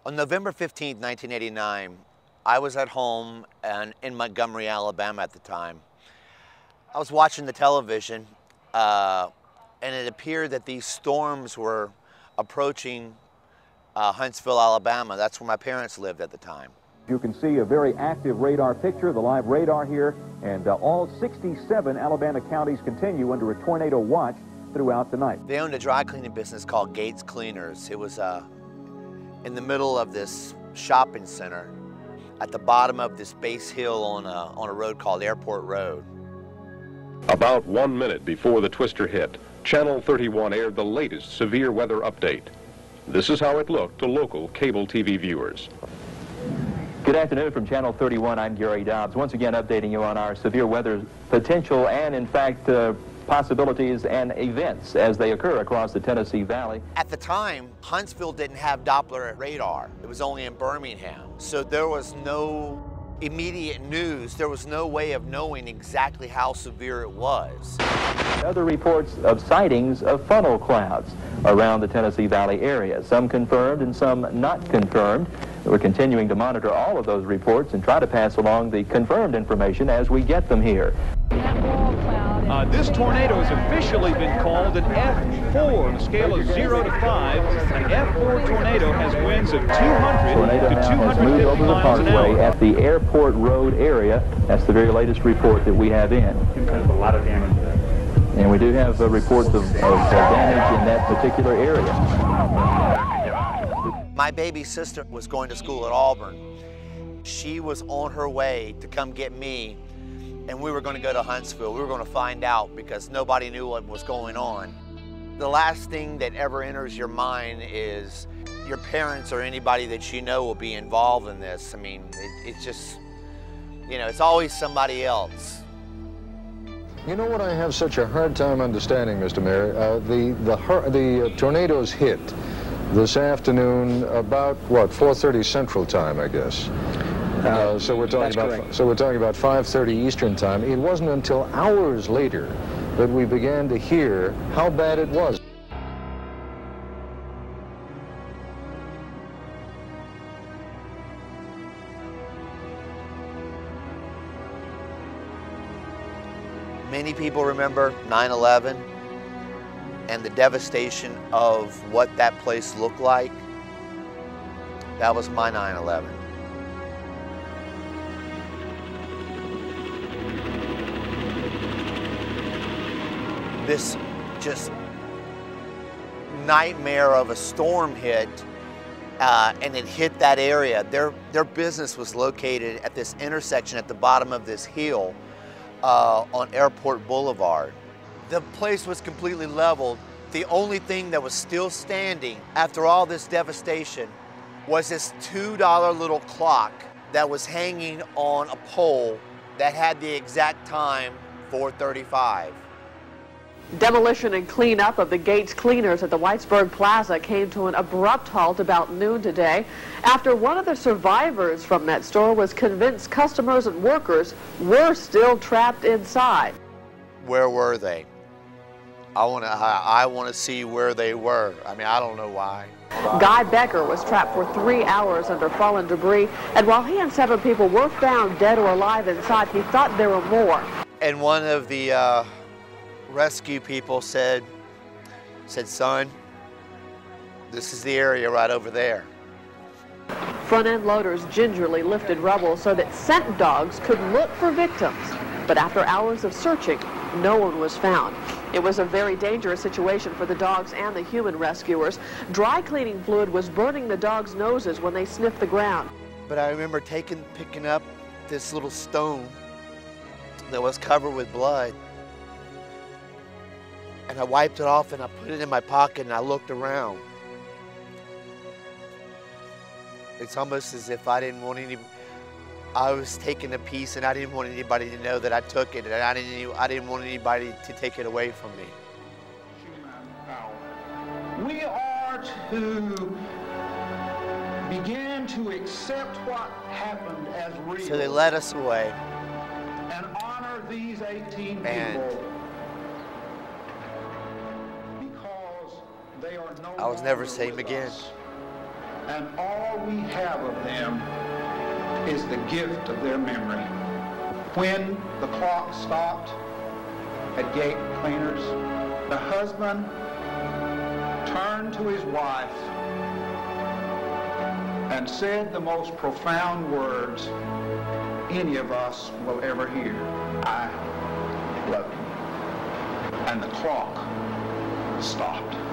On November 15th, 1989, I was at home and in Montgomery, Alabama at the time. I was watching the television and it appeared that these storms were approaching Huntsville, Alabama. That's where my parents lived at the time. You can see a very active radar picture, the live radar here, and all 67 Alabama counties continue under a tornado watch throughout the night. They owned a dry cleaning business called Gates Cleaners. It was in the middle of this shopping center at the bottom of this base hill on a road called Airport Road. About 1 minute before the twister hit, Channel 31 aired the latest severe weather update. This is how it looked to local cable TV viewers. Good afternoon from Channel 31. I'm Gary Dobbs, once again updating you on our severe weather potential and, in fact, possibilities and events as they occur across the Tennessee Valley. At the time, Huntsville didn't have Doppler radar. It was only in Birmingham. So there was no immediate news. There was no way of knowing exactly how severe it was. Other reports of sightings of funnel clouds around the Tennessee Valley area, some confirmed and some not confirmed. We're continuing to monitor all of those reports and try to pass along the confirmed information as we get them here. This tornado has officially been called an F4 on a scale of 0 to 5. An F4 tornado has winds of 200 tornado to now 250 has moved over the miles an parkway hour. at the Airport Road area. That's the very latest report that we have in. A lot of damage. And we do have reports of damage in that particular area. My baby sister was going to school at Auburn. She was on her way to come get me, and we were going to go to Huntsville. We were going to find out because nobody knew what was going on. The last thing that ever enters your mind is your parents or anybody that you know will be involved in this. I mean, it's just, you know, it's always somebody else. You know what I have such a hard time understanding, Mr. Mayor? The tornadoes hit this afternoon about, what, 4:30 Central Time, I guess. So we're talking about 5:30 Eastern Time. It wasn't until hours later that we began to hear how bad it was. Many people remember 9/11 and the devastation of what that place looked like. That was my 9/11. This just nightmare of a storm hit, and it hit that area. Their business was located at this intersection at the bottom of this hill on Airport Boulevard. The place was completely leveled. The only thing that was still standing after all this devastation was this $2 little clock that was hanging on a pole that had the exact time, 4:35. Demolition and cleanup of the Gates Cleaners at the Whitesburg Plaza came to an abrupt halt about noon today after one of the survivors from that store was convinced customers and workers were still trapped inside. Where were they? I want to see where they were. I mean, I don't know why. Guy Becker was trapped for 3 hours under fallen debris, and while he and 7 people were found dead or alive inside, he thought there were more. And one of the rescue people said, son, this is the area right over there. Front-end loaders gingerly lifted rubble so that scent dogs could look for victims. But after hours of searching, no one was found. It was a very dangerous situation for the dogs and the human rescuers. Dry cleaning fluid was burning the dogs' noses when they sniffed the ground. But I remember picking up this little stone that was covered with blood. And I wiped it off and I put it in my pocket and I looked around. It's almost as if I was taking a piece and I didn't want anybody to know that I took it, and I didn't want anybody to take it away from me. We are to begin to accept what happened as real. So they led us away. And honor these 18 And people. Because they are no I was never longer same with again. us. And all we have of them is the gift of their memory. When the clock stopped at gate cleaners, the husband turned to his wife and said the most profound words any of us will ever hear. I love you. And the clock stopped.